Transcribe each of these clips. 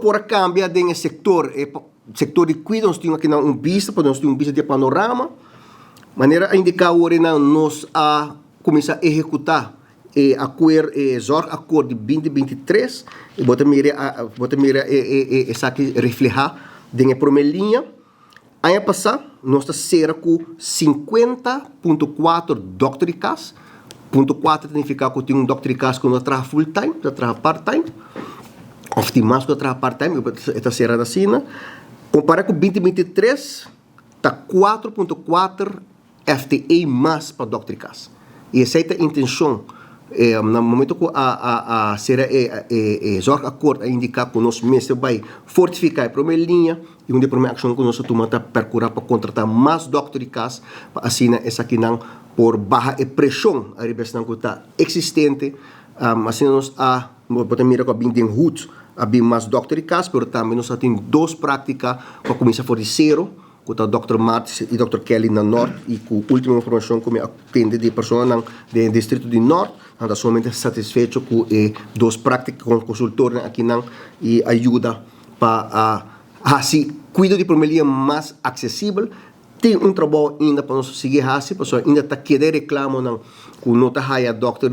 Por cambia den sector sector de cuidados tem aqui na vista, podemos ter vista de panorama, maneira a indicar ora na nos a começar a executar acordo de 2023 e bota mira essa aqui reflejar den primeira linha. Ano passado nós está será com 50.4 doctoricas. Ponto 4 significa que tem doctor que não trabalha full time, trabalha part time. Of tem mais que trabalha part time, está será assim, né? Comparado com 2023, está 4.4 FTE mais para doctoricas. E essa é a intenção. No momento que a acordo a indicar que o nosso mês vai fortificar a primeira linha e uma primeira ação que nós tomamos para procurar para contratar mais doctoricas para assim essa aqui não por baixa pressão a repressão que está existente assim nós podemos mirar com a bem de root a bem mais doctoricas, mas também nós temos duas práticas para começar por zero com o Dr. Martins e Dr. Kelly na Norte e com a última informação que me atende de pessoas do distrito de Norte, anda somente satisfeito com duas práticas com consultores aqui não e ajuda para assim cuidar de primeira linha mais acessível. Tem trabalho ainda para nós seguir assim, pessoal ainda está querendo reclamar não com nota haya doctor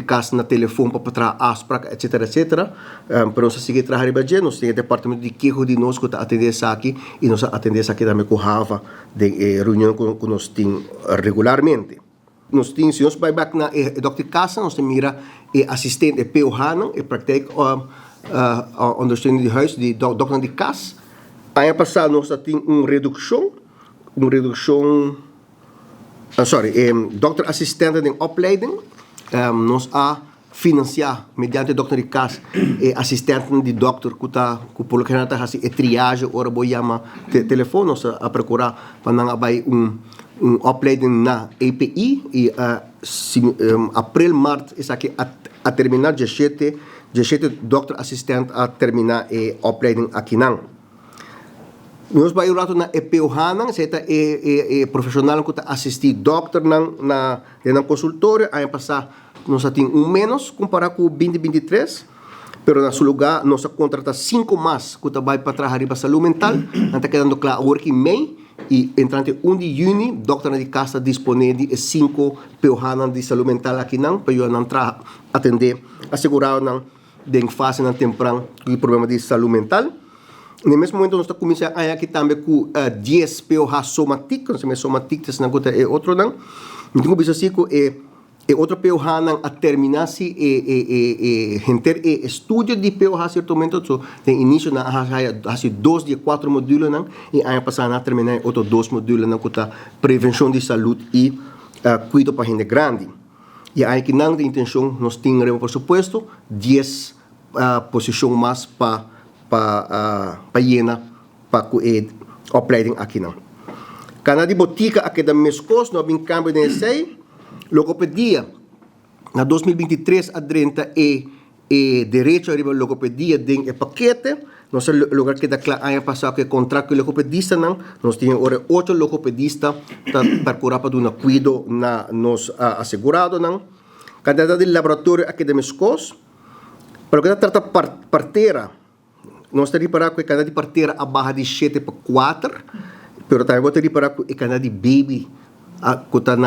casa na telefone para trazer aspra etc. Para nós seguir trabalhando bem, nós temos departamento de queijo de nós que está atendendo isso aqui e nós atendemos isso aqui também com Rava de reunião que nós temos regularmente. Nós temos se nós vai back na doctor casa nós mira assistente P.O. Hanan e praktijk ondersteuning de huis de dokter de casa. Ano passado nós temos uma redução, dokter assistente de opleiding, nós financiar mediante dokter de casa e assistente de dokter que está por que nada assim triagem ora boa chama telefone nós a procurar para não abai opleiding na API e abril março isso aqui a terminar 17 dokter assistente a terminar opleiding aqui não. Nós vamos ir na P.O. Hanan, se é profissional que está assistindo doctor na consultório, ano passado nós temos menos comparado com 2023, mas no seu lugar nós contratamos 5 mais que vai para trabalhar para a saúde mental, está quedando claro working May e entrante 1 de junho, doctor de casa disponível de 5 P.O. Hanan de saúde mental aqui não, para eu não atender, assegurar não de fase não temprano o problema de saúde mental. No mesmo momento, nós estamos começando aqui também com 10 POH somatic, nós temos somatic, é outro não. Então, isso assim que outro POH não a terminar-se enter estudo de POH certo momento, so tem início na assim 2 de 4 módulos não e ano passado na terminar outro 2 módulos não que tá prevenção de saúde e cuidado para gente grande. E aí que não tem intenção, nós temos por supuesto 10 posições mais para llena para opleiding aqui não. Cada de botica aqui da mescos não tem cambio de sei logopedia na 2023 adrenta direito a logopedia de paquete nós lugar que da ano passado que contrato com logopedista não nós tínhamos ora 8 logopedistas para curar para dar cuidado na nos assegurado não cada de laboratório aqui da mescos para que trata parteira nós temos para que cada de parteira a barra de 7 para 4, mas também vou ter para que cada de baby que está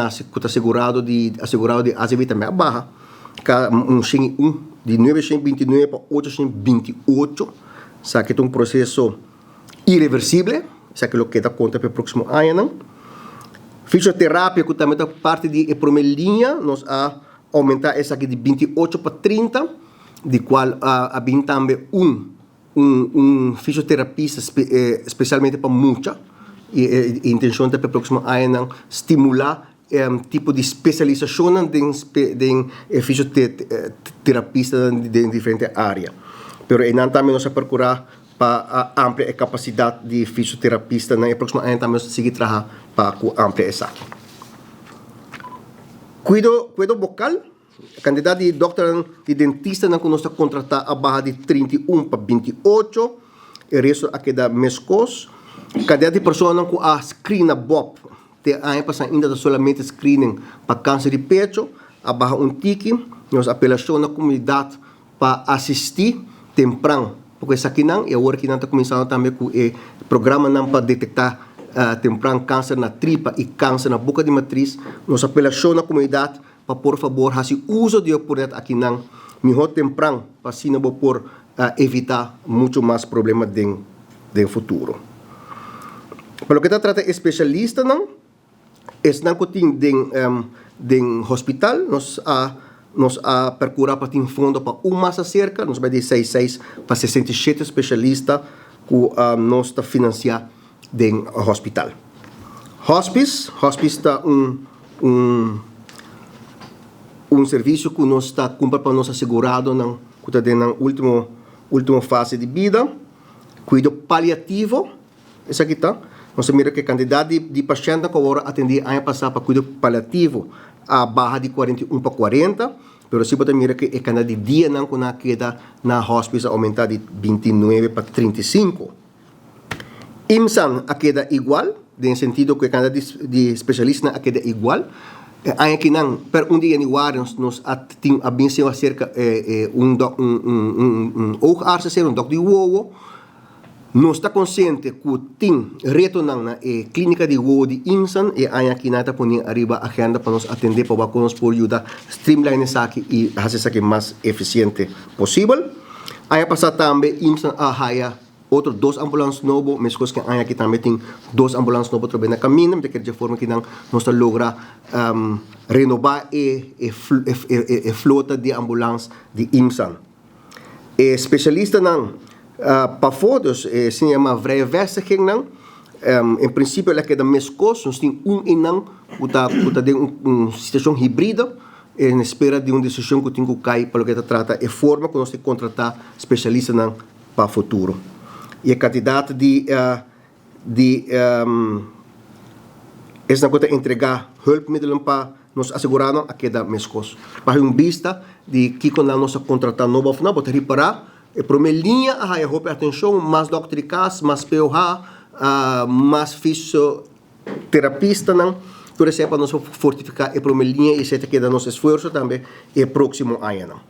assegurado de AZV também a barra, de 929 para 828, sabe que é um processo irreversível, sabe que é o que dá conta para o próximo ano, não? Fisioterapia que também está parte de primeira linha, nós aumentar essa aqui de 28 para 30, de qual há também um fisioterapista especialmente para mucha e a intenção para o próximo ano estimular tipo de especialização de fisioterapista de diferentes áreas. Mas não também nós procurar para ampliar a capacidade de fisioterapista no próximo ano também seguir trabalhar para ampliar essa aqui. Cuido vocal. A quantidade de doctor de dentista que nós contratar a barra de 31 para 28, o resto aqui da mescos. A quantidade de pessoas que a screen a BOP, te ano passado ainda solamente screening para câncer de peito, a barra um tique, nós apelação na comunidade para assistir temprano porque essa aqui não, e agora que não está começando também com o programa não para detectar temprano câncer na tripa e câncer na boca de matriz. Nós apelamos na comunidade para, por favor, fazer uso de oportunidade aqui não, melhor temprano, para assim não por evitar muito mais problemas no futuro. Para o que trata especialista, não, não que tem den hospital, nós procurar para ter fundo para mais cerca, nós vai de 66 para 67 especialistas que nós está financiar den hospital. Hospice está um serviço que nós está cumprindo para nós assegurado que está na última fase de vida. Cuidado paliativo, esse aqui está. Nós mira que a quantidade de pacientes que agora atender ano passado para cuidado paliativo a barra de 41 para 40, mas se você mira que a quantidade de dias que na queda na hospice aumentar de 29 para 35. IMSAN a queda igual, no sentido que a quantidade de especialistas a queda igual. Aqui não, per dia em Warens nós abençoamos acerca oogarts, um doctor de uovo. Nós está consciente que tem retorno na clínica de uovo de IMSAN e aqui nós está pondo arriba a agenda para nos atender para que nos possa ajudar a streamline isso aqui e fazer isso aqui mais eficiente possível. Aí passar também IMSAN a hire outros 2 ambulâncias novos, mas que aqui também tem 2 ambulâncias novos trabalhando na caminho, de forma que nós logra renovar a flota de ambulâncias de IMSAN. Especialista para fotos, se chama vrije vestiging, em princípio, ela queda mescos, nós temos e não, que uma situação híbrida, em espera de uma decisão que tem que cair para o que trata a forma que nós temos que contratar especialistas para o futuro. E a quantidade essa coisa entregar hulpmiddelen para nos assegurar a queda mescos. Para vista de que quando nós contratar novo final, pode reparar a primeira linha a atenção, mais doctoricas, mais POH, mais fisioterapista, por exemplo, para nós fortificar a primeira linha e esse que é nosso esforço também é próximo ano.